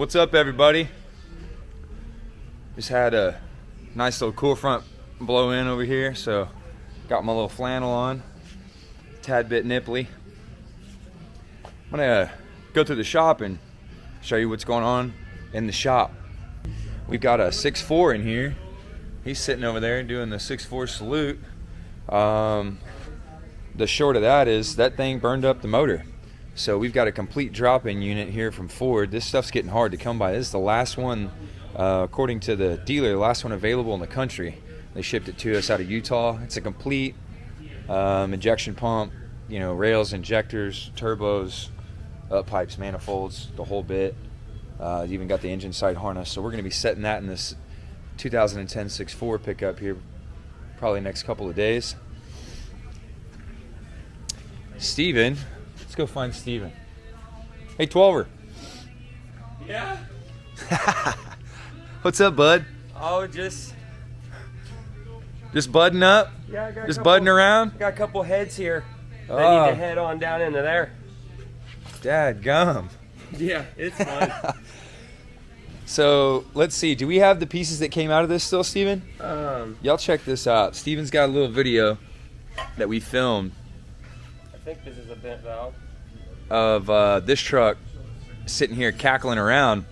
What's up, everybody? Just had a nice little cool front blow in over here, so got my little flannel on, tad bit nipply. I'm gonna go through the shop and show you what's going on in the shop. We've got a 6.4 in here. He's sitting over there doing the 6.4 salute. The short of that is that thing burned up the motor. So we've got a complete drop-in unit here from Ford. This stuff's getting hard to come by. This is the last one, according to the dealer, the last one available in the country. They shipped it to us out of Utah. It's a complete injection pump, you know, rails, injectors, turbos, up pipes, manifolds, the whole bit. Even got the engine side harness. So we're going to be setting that in this 2010 6.4 pickup here probably next couple of days. Steven. Let's go find Steven. Hey, 12er. Yeah? What's up, bud? Oh, just budding up? yeah. I got Just budding around? Got a couple heads here. Oh. I need to head on down into there. Dadgum. Yeah, it's fun. So let's see. Do we have the pieces that came out of this still, Steven? Y'all check this out. Steven's got a little video that we filmed I think this is a bent valve. of this truck sitting here cackling around.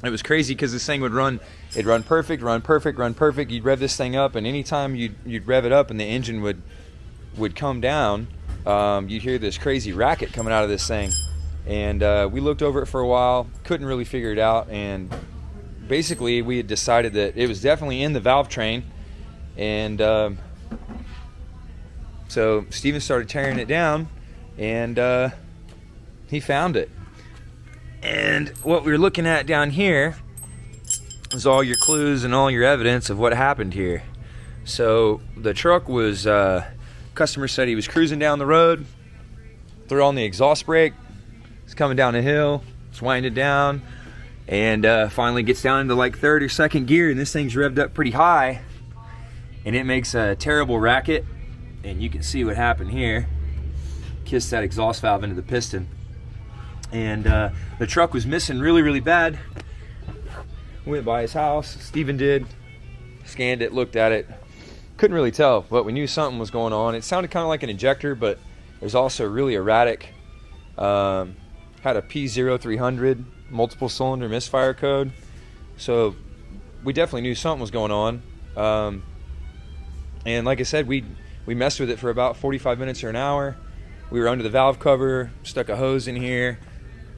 It was crazy because this thing would run. It'd run perfect, run perfect, run perfect. You'd rev this thing up, and anytime you'd rev it up and the engine would come down, you'd hear this crazy racket coming out of this thing. And we looked over it for a while, couldn't really figure it out, and basically we had decided that it was definitely in the valve train. And so Steven started tearing it down, and he found it. And what we were looking at down here is all your clues and all your evidence of what happened here. So the truck was, customer said he was cruising down the road, threw on the exhaust brake. It's coming down a hill, it's winding down, and finally gets down into like third or second gear, and this thing's revved up pretty high, and it makes a terrible racket. And you can see what happened here. Kissed that exhaust valve into the piston, and the truck was missing really, really bad. Went by his house, Steven did, scanned it, looked at it, couldn't really tell, but we knew something was going on. It sounded kind of like an injector, but it was also really erratic. Had a P0300 multiple cylinder misfire code, so we definitely knew something was going on. And like I said, we messed with it for about 45 minutes or an hour. We were under the valve cover, stuck a hose in here,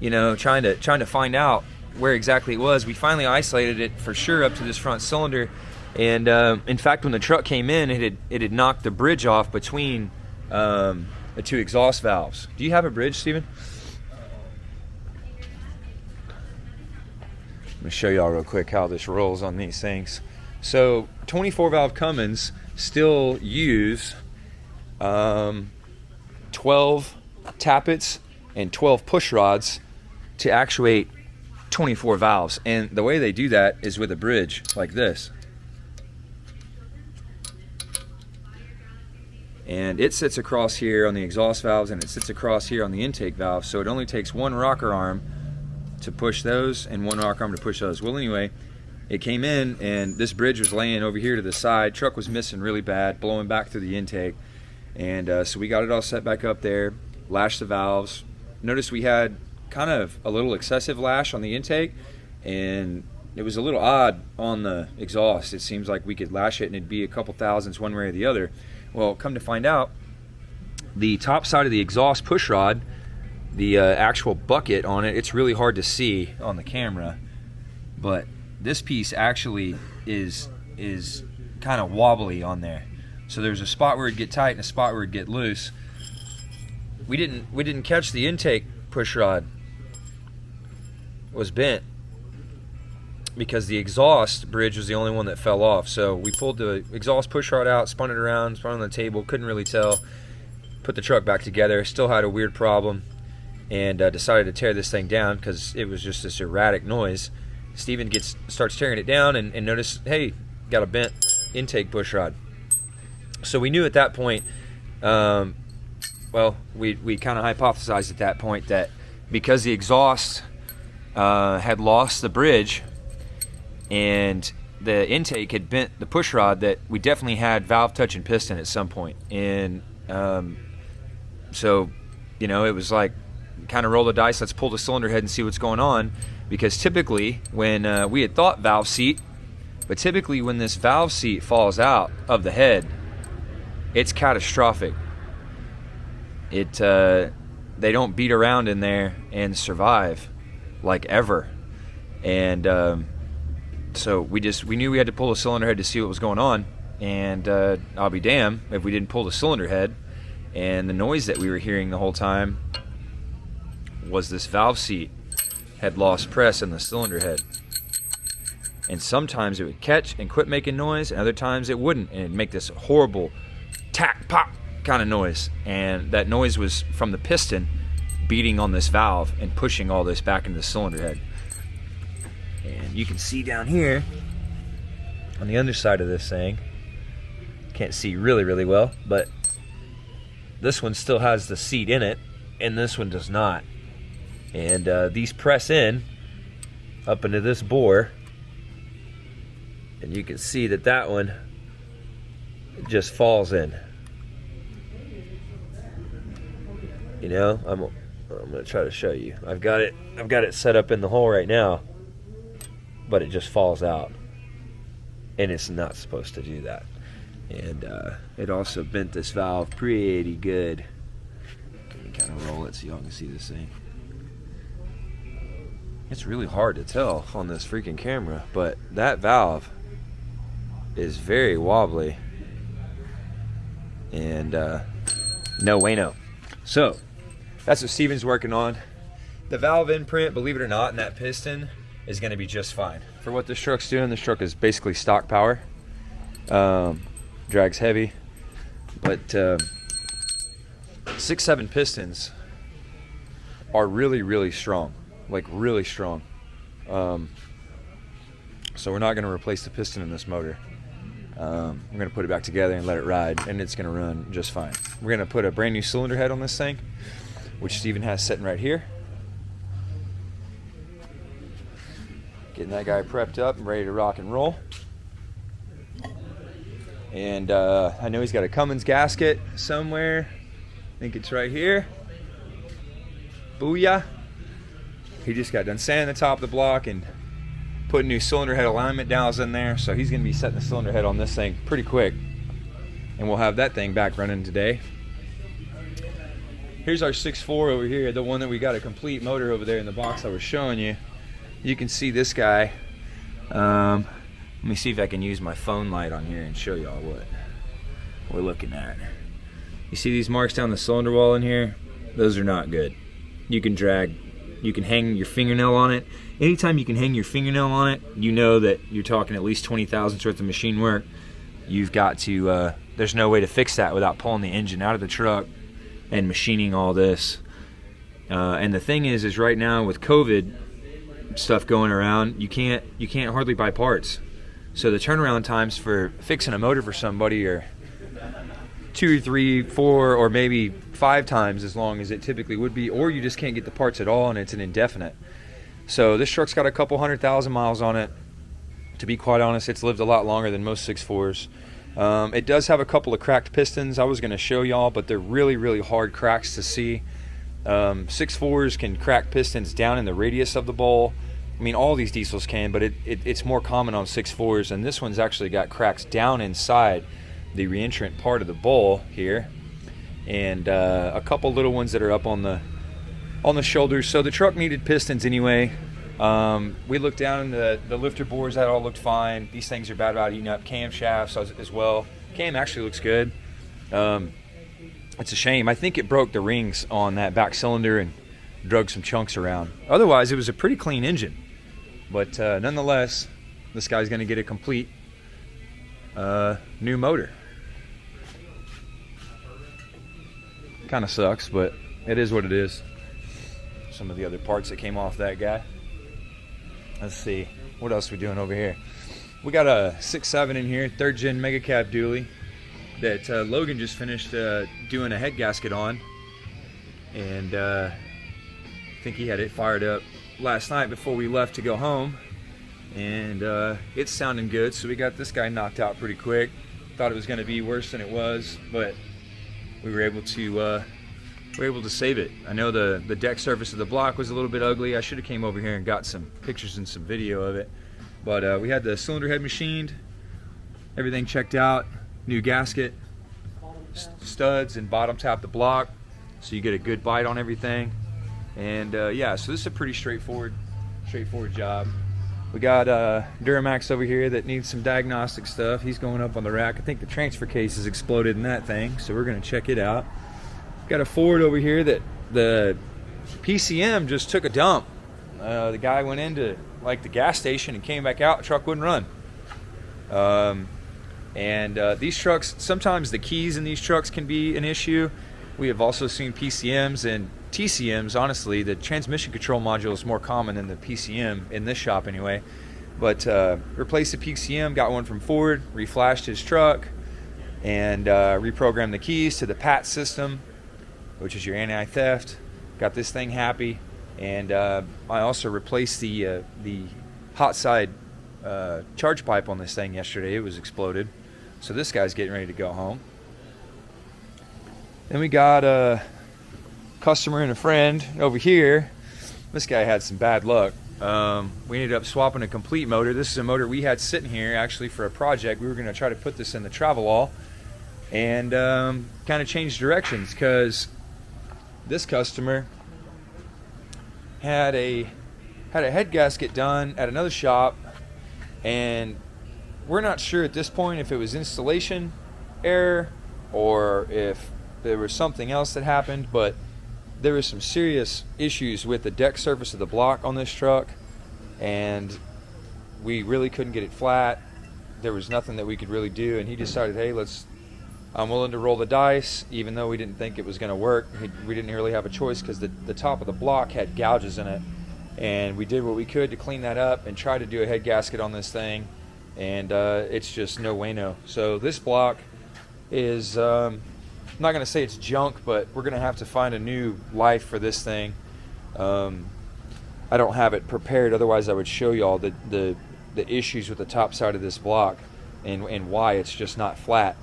you know, trying to find out where exactly it was. We finally isolated it for sure up to this front cylinder, and in fact, when the truck came in, it had knocked the bridge off between the two exhaust valves. Do you have a bridge, Steven? I'm going to show y'all real quick how this rolls on these things. So 24 valve Cummins still use 12 tappets and 12 push rods to actuate 24 valves, and the way they do that is with a bridge like this, and it sits across here on the exhaust valves, and it sits across here on the intake valve. So it only takes one rocker arm to push those and one rocker arm to push those. Well, anyway, it came in, and this bridge was laying over here to the side. Truck was missing really bad, blowing back through the intake, and so we got it all set back up there, lashed the valves. Notice we had kind of a little excessive lash on the intake, and it was a little odd on the exhaust. It seems like we could lash it and it'd be a couple thousandths one way or the other. Well, come to find out, the top side of the exhaust push rod, the actual bucket on it, it's really hard to see on the camera, but this piece actually is kind of wobbly on there. So there's a spot where it'd get tight and a spot where it'd get loose. We didn't catch the intake push rod was bent because the exhaust bridge was the only one that fell off. So we pulled the exhaust push rod out, spun it around, spun it on the table, couldn't really tell, put the truck back together, still had a weird problem, and decided to tear this thing down because it was just this erratic noise. Steven starts tearing it down and notice, hey, got a bent intake push rod. So we knew at that point, well, we kind of hypothesized at that point that because the exhaust had lost the bridge, and the intake had bent the push rod that we definitely had valve touching piston at some point. And so, you know, it was like, kind of roll the dice, let's pull the cylinder head and see what's going on. Because typically when we had thought valve seat, but typically when this valve seat falls out of the head, it's catastrophic. They don't beat around in there and survive like ever. And so we knew we had to pull the cylinder head to see what was going on. And I'll be damned if we didn't pull the cylinder head. And the noise that we were hearing the whole time was this valve seat had lost press in the cylinder head. And sometimes it would catch and quit making noise, and other times it wouldn't, and it'd make this horrible tack pop kind of noise. And that noise was from the piston beating on this valve and pushing all this back into the cylinder head. And you can see down here on the underside of this thing, can't see really well, but this one still has the seat in it and this one does not. And these press in up into this bore, and you can see that that one just falls in. You know, I'm gonna try to show you. I've got it set up in the hole right now, but it just falls out, and it's not supposed to do that. And it also bent this valve pretty good. Let me kind of roll it so y'all can see this thing. It's really hard to tell on this freaking camera, but that valve is very wobbly. And no bueno. So that's what Steven's working on. The valve imprint, believe it or not, in that piston is going to be just fine. For what this truck's doing, this truck is basically stock power. Drags heavy. But 6-7 pistons are really strong. Like really strong. So we're not going to replace the piston in this motor. We're going to put it back together and let it ride, and it's going to run just fine. We're going to put a brand new cylinder head on this thing, which Steven has sitting right here. Getting that guy prepped up and ready to rock and roll. And I know he's got a Cummins gasket somewhere. I think it's right here. Booyah. He just got done sanding the top of the block and putting new cylinder head alignment dowels in there. So he's going to be setting the cylinder head on this thing pretty quick. And we'll have that thing back running today. Here's our 6.4 over here, the one that we got a complete motor over there in the box I was showing you. You can see this guy. Let me see if I can use my phone light on here and show y'all what we're looking at. You see these marks down the cylinder wall in here? Those are not good. You can hang your fingernail on it. Anytime you can hang your fingernail on it, you know that you're talking at least 20 thousandths worth of machine work. You've got to, there's no way to fix that without pulling the engine out of the truck and machining all this. And the thing is right now with COVID stuff going around, you can't hardly buy parts. So the turnaround times for fixing a motor for somebody are 2, 3, 4, or maybe 5 times as long as it typically would be, or you just can't get the parts at all and it's an indefinite. So this truck's got a couple 100,000 miles on it. To be quite honest, it's lived a lot longer than most 6.4s. It does have a couple of cracked pistons I was going to show y'all, but they're really hard cracks to see. 6.4s can crack pistons down in the radius of the bowl. I mean, all these diesels can, but it's more common on 6.4s, and this one's actually got cracks down inside the reentrant part of the bowl here, and a couple little ones that are up on the shoulders. So the truck needed pistons anyway. We looked down the lifter bores, that all looked fine. These things are bad about eating up camshafts as well. Cam actually looks good. It's a shame. I think it broke the rings on that back cylinder and drug some chunks around. Otherwise, it was a pretty clean engine. But nonetheless, this guy's going to get a complete new motor. Kind of sucks, but it is what it is. Some of the other parts that came off that guy. Let's see, what else are we doing over here? We got a 6.7 in here, 3rd gen mega cab dually that Logan just finished doing a head gasket on, and I think he had it fired up last night before we left to go home, and it's sounding good. So we got this guy knocked out pretty quick. Thought it was going to be worse than it was, but we were able to save it. I know the deck surface of the block was a little bit ugly. I should have came over here and got some pictures and some video of it, but we had the cylinder head machined, everything checked out, new gasket, studs, and bottom tap the block so you get a good bite on everything. And yeah, so this is a pretty straightforward job. We got Duramax over here that needs some diagnostic stuff. He's going up on the rack. I think the transfer case has exploded in that thing, so we're going to check it out. Got a Ford over here that the PCM just took a dump. The guy went into like the gas station and came back out. The truck wouldn't run. These trucks, sometimes the keys in these trucks can be an issue. We have also seen PCMs and TCMs. Honestly, the transmission control module is more common than the PCM in this shop anyway. But replaced the PCM, got one from Ford, reflashed his truck, and reprogrammed the keys to the PAT system, which is your anti-theft. Got this thing happy, and I also replaced the hot side charge pipe on this thing yesterday. It was exploded, so this guy's getting ready to go home. Then we got a customer and a friend over here. This guy had some bad luck. We ended up swapping a complete motor. This is a motor we had sitting here actually for a project. We were going to try to put this in the Travelall and kind of change directions, because this customer had a head gasket done at another shop, and we're not sure at this point if it was installation error or if there was something else that happened, but there was some serious issues with the deck surface of the block on this truck, and we really couldn't get it flat. There was nothing that we could really do, and he decided, hey, I'm willing to roll the dice, even though we didn't think it was going to work. We didn't really have a choice, because the top of the block had gouges in it, and we did what we could to clean that up and try to do a head gasket on this thing, and it's just no way no. So this block is, I'm not going to say it's junk, but we're going to have to find a new life for this thing. I don't have it prepared, otherwise I would show y'all the issues with the top side of this block and why it's just not flat.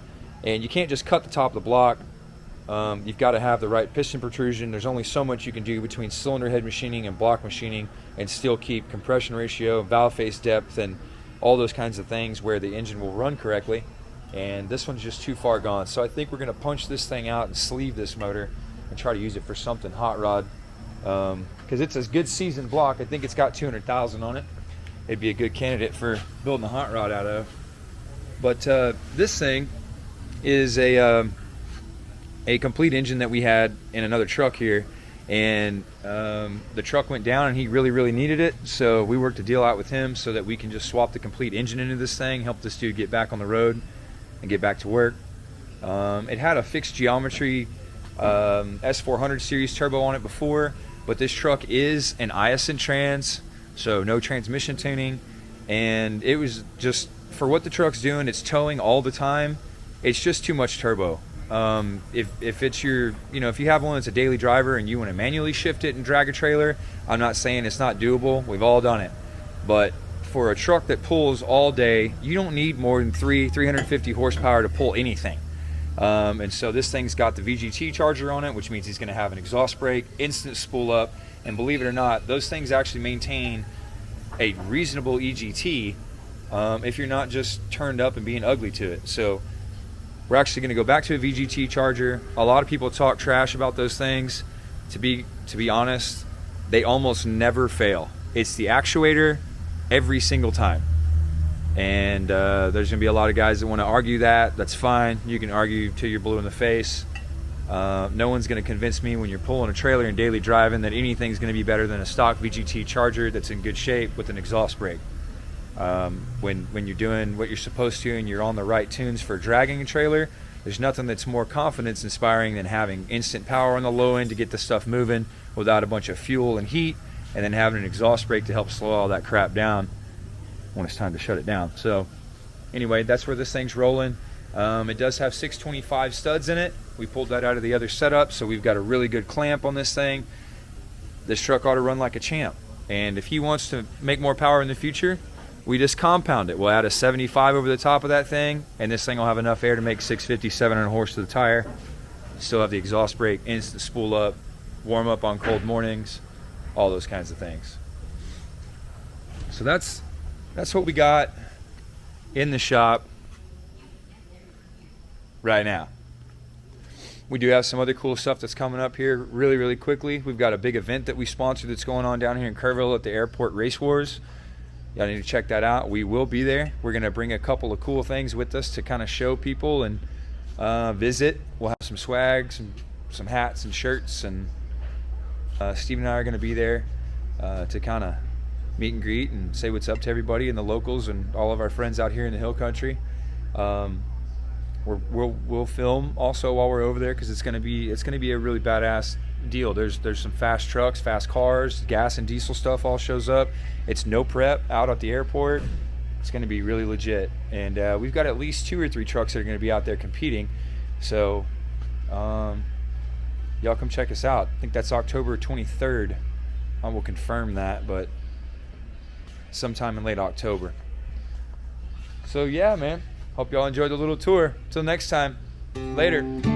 And you can't just cut the top of the block. You've got to have the right piston protrusion. There's only so much you can do between cylinder head machining and block machining and still keep compression ratio, valve face depth, and all those kinds of things where the engine will run correctly. And this one's just too far gone. So I think we're going to punch this thing out and sleeve this motor and try to use it for something hot rod. Because it's a good seasoned block. I think it's got 200,000 on it. It'd be a good candidate for building a hot rod out of. But this thing is a complete engine that we had in another truck here, and the truck went down and he really needed it, so we worked a deal out with him so that we can just swap the complete engine into this thing, help this dude get back on the road and get back to work. It had a fixed geometry S400 series turbo on it before, but this truck is an Iacin trans, so no transmission tuning, and it was just, for what the truck's doing, it's towing all the time. It's just too much turbo. If it's your, if you have one that's a daily driver and you want to manually shift it and drag a trailer, I'm not saying it's not doable. We've all done it. But for a truck that pulls all day, you don't need more than 350 horsepower to pull anything. And so this thing's got the VGT charger on it, which means he's going to have an exhaust brake, instant spool up, and believe it or not, those things actually maintain a reasonable EGT if you're not just turned up and being ugly to it. So we're actually going to go back to a VGT charger. A lot of people talk trash about those things. To be honest, they almost never fail. It's the actuator every single time. And there's going to be a lot of guys that want to argue that. That's fine. You can argue till you're blue in the face. No one's going to convince me when you're pulling a trailer and daily driving that anything's going to be better than a stock VGT charger that's in good shape with an exhaust brake. When you're doing what you're supposed to and you're on the right tunes for dragging a trailer, there's nothing that's more confidence inspiring than having instant power on the low end to get the stuff moving without a bunch of fuel and heat, and then having an exhaust brake to help slow all that crap down when it's time to shut it down. So anyway, that's where this thing's rolling. It does have 625 studs in it. We pulled that out of the other setup, so we've got a really good clamp on this thing. This truck ought to run like a champ. And if he wants to make more power in the future, we just compound it. We'll add a 75 over the top of that thing, and this thing will have enough air to make 650, 700 horse to the tire. Still have the exhaust brake, instant spool up, warm up on cold mornings, all those kinds of things. So that's what we got in the shop right now. We do have some other cool stuff that's coming up here really, really quickly. We've got a big event that we sponsor that's going on down here in Kerrville at the Airport Race Wars. Y'all need to check that out. We will be there. We're going to bring a couple of cool things with us to kind of show people and visit. We'll have some swag, some hats and shirts, and Steve and I are going to be there to kind of meet and greet and say what's up to everybody and the locals and all of our friends out here in the hill country. We'll film also while we're over there, because it's gonna be a really badass deal. There's some fast trucks, fast cars, gas and diesel stuff all shows up. It's no prep out at the airport. It's gonna be really legit, and we've got at least 2 or 3 trucks that are gonna be out there competing. So y'all come check us out. I think that's October 23rd. I will confirm that, but sometime in late October. So yeah, man. Hope y'all enjoyed the little tour. Till next time. Later.